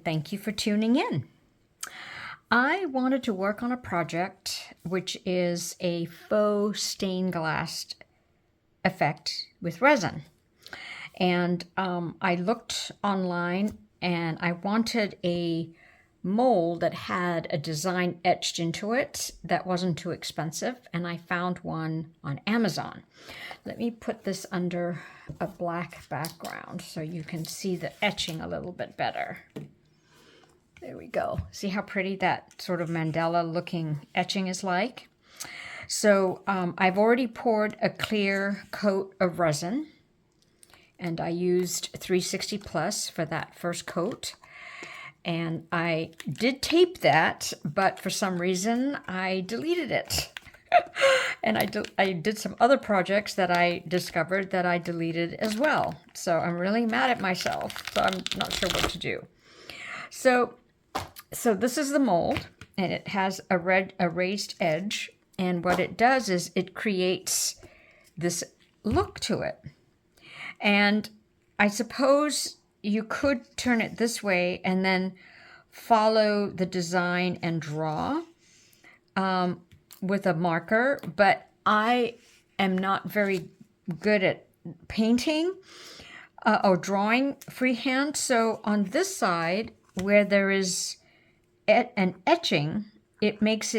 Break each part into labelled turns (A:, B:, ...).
A: and thank you for tuning in. I wanted to work on a project which is a faux stained glass effect with resin. And I looked online and I wanted a mold that had a design etched into it that wasn't too expensive, and I found one on Amazon. Let me put this under a black background so you can see the etching a little bit better. There we go. See how pretty that sort of mandala looking etching is like? So I've already poured a clear coat of resin, and I used 360 plus for that first coat. And I did tape that, but for some reason I deleted it. And I did some other projects that I discovered that I deleted as well. So I'm really mad at myself. So I'm not sure what to do. So this is the mold, and it has a raised edge. And what it does is it creates this look to it. And I suppose you could turn it this way and then follow the design and draw with a marker, but I am not very good at painting or drawing freehand. So on this side, where there is an etching, it makes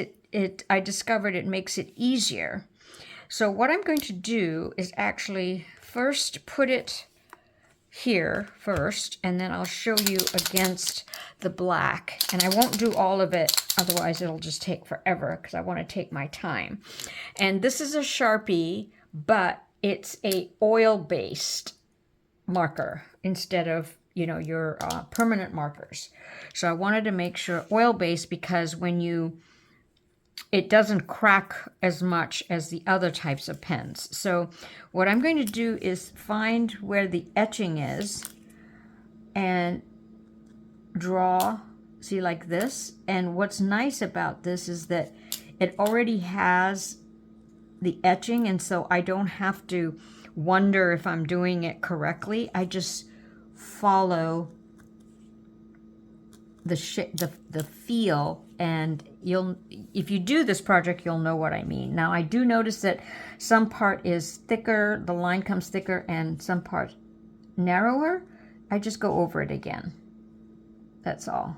A: I discovered it makes it easier. So what I'm going to do is actually first put it here first, and then I'll show you against the black. And I won't do all of it, otherwise it'll just take forever because I want to take my time. And this is a Sharpie, but it's a oil-based marker instead of, you know, your permanent markers. So I wanted to make sure oil-based because it doesn't crack as much as the other types of pens. So what I'm going to do is find where the etching is and draw, see, like this. And what's nice about this is that it already has the etching, and so I don't have to wonder if I'm doing it correctly. I just follow the feel, and if you do this project, you'll know what I mean. Now, I do notice that some part is thicker, the line comes thicker, and some part narrower. I just go over it again. That's all.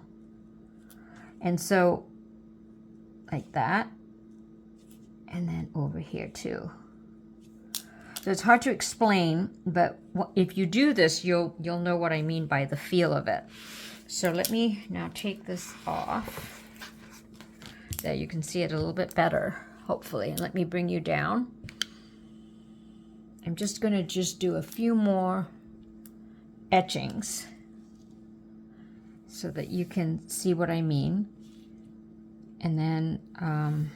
A: And so, like that, and then over here too. So it's hard to explain, but if you do this, you'll know what I mean by the feel of it. So let me now take this off. There, you can see it a little bit better, hopefully. And let me bring you down. I'm just going to do a few more etchings so that you can see what I mean. And then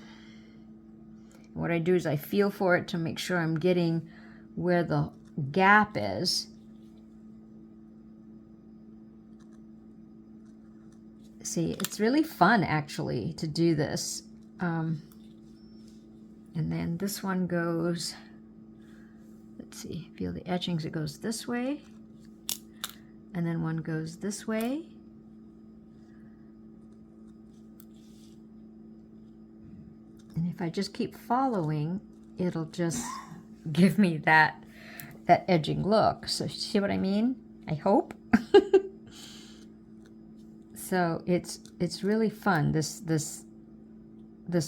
A: what I do is I feel for it to make sure I'm getting where the gap is. See, it's really fun actually to do this. And then this one goes, let's see, feel the etchings, it goes this way. And then one goes this way. And if I just keep following, it'll just give me that edging look. So see what I mean? I hope. So it's really fun, this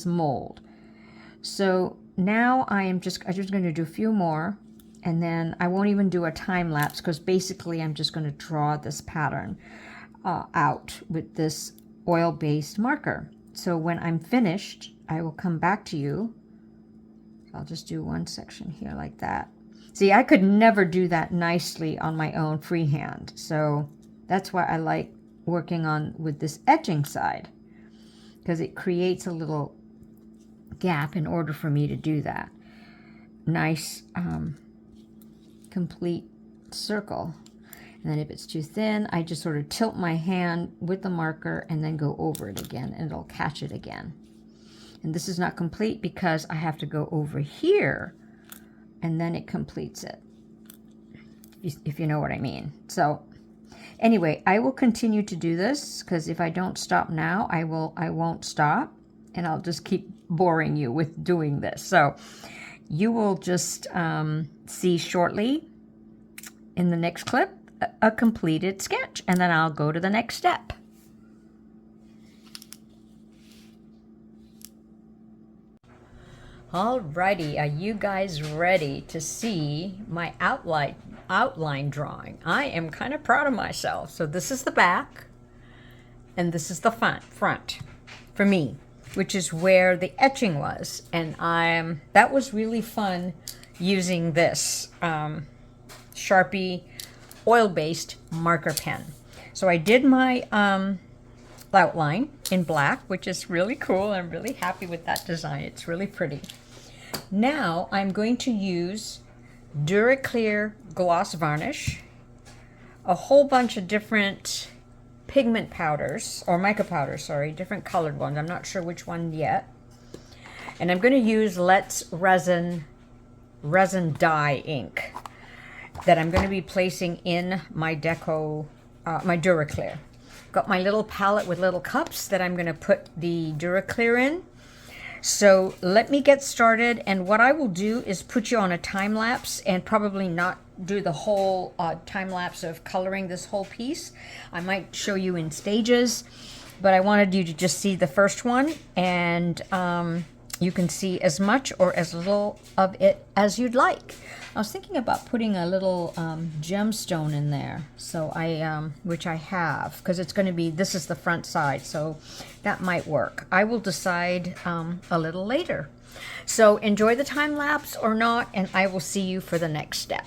A: mold. So now I'm just going to do a few more, and then I won't even do a time lapse because basically I'm just going to draw this pattern out with this oil-based marker. So when I'm finished, I will come back to you. I'll just do one section here like that. See, I could never do that nicely on my own freehand. So that's why I like working on with this etching side, because it creates a little gap in order for me to do that nice complete circle. And then if it's too thin, I just sort of tilt my hand with the marker and then go over it again, and it'll catch it again. And this is not complete because I have to go over here and then it completes it, if you know what I mean. So Anyway, I will continue to do this because if I don't stop now, I won't stop, and I'll just keep boring you with doing this. So you will just see shortly in the next clip a completed sketch, and then I'll go to the next step. Alrighty, are you guys ready to see my outline drawing? I am kind of proud of myself. So this is the back, and this is the front for me, which is where the etching was. And that was really fun using this Sharpie oil-based marker pen. So I did my outline in black, which is really cool. I'm really happy with that design. It's really pretty. Now I'm going to use Duraclear gloss varnish, a whole bunch of different pigment powders, or mica powders, sorry, different colored ones. I'm not sure which one yet. And I'm going to use Let's Resin dye ink that I'm going to be placing in my my Duraclear. Got my little palette with little cups that I'm going to put the Duraclear in. So let me get started, and what I will do is put you on a time lapse and probably not do the whole time lapse of coloring this whole piece. I might show you in stages, but I wanted you to just see the first one, and you can see as much or as little of it as you'd like. I was thinking about putting a little gemstone in there, so which I have, because it's going to be, this is the front side, so that might work. I will decide a little later. So enjoy the time lapse or not, and I will see you for the next step.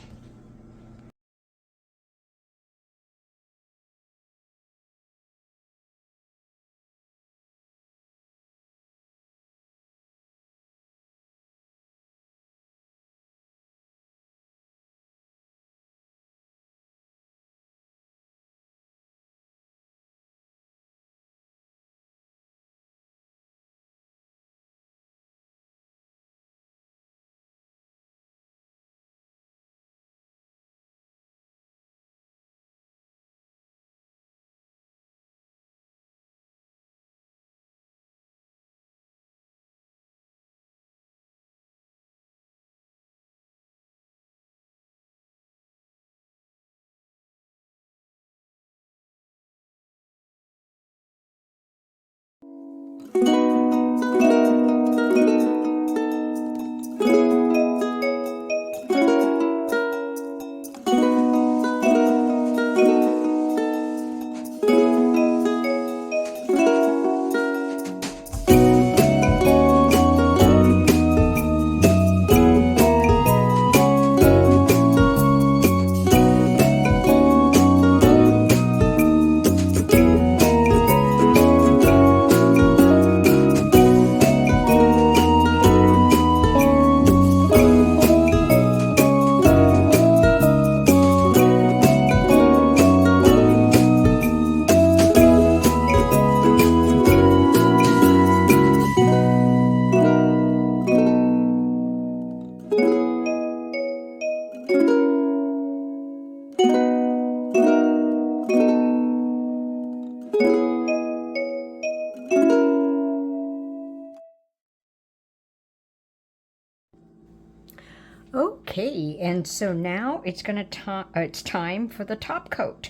A: Okay, and so now it's time for the top coat.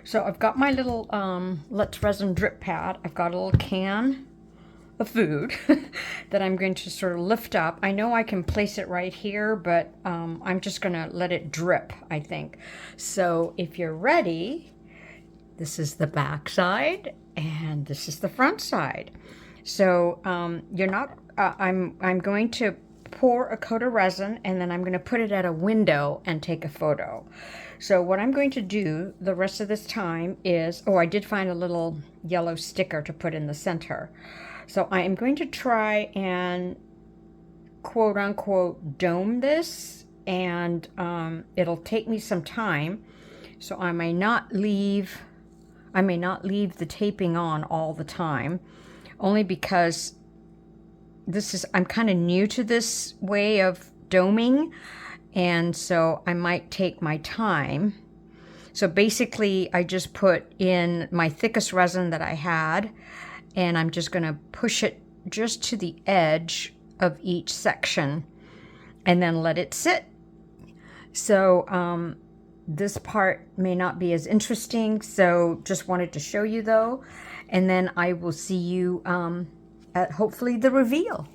A: So I've got my little Let's Resin drip pad. I've got a little can of food that I'm going to sort of lift up. I know I can place it right here, but I'm just going to let it drip, I think. So if you're ready, this is the back side and this is the front side. So I'm going to pour a coat of resin, and then I'm going to put it at a window and take a photo. So what I'm going to do the rest of this time is, I did find a little yellow sticker to put in the center. So I am going to try and quote unquote dome this, and it'll take me some time. So I may not leave the taping on all the time, only because I'm kind of new to this way of doming, and so I might take my time. So basically, I just put in my thickest resin that I had, and I'm just going to push it just to the edge of each section and then let it sit. So this part may not be as interesting, so just wanted to show you though, and then I will see you at hopefully the reveal.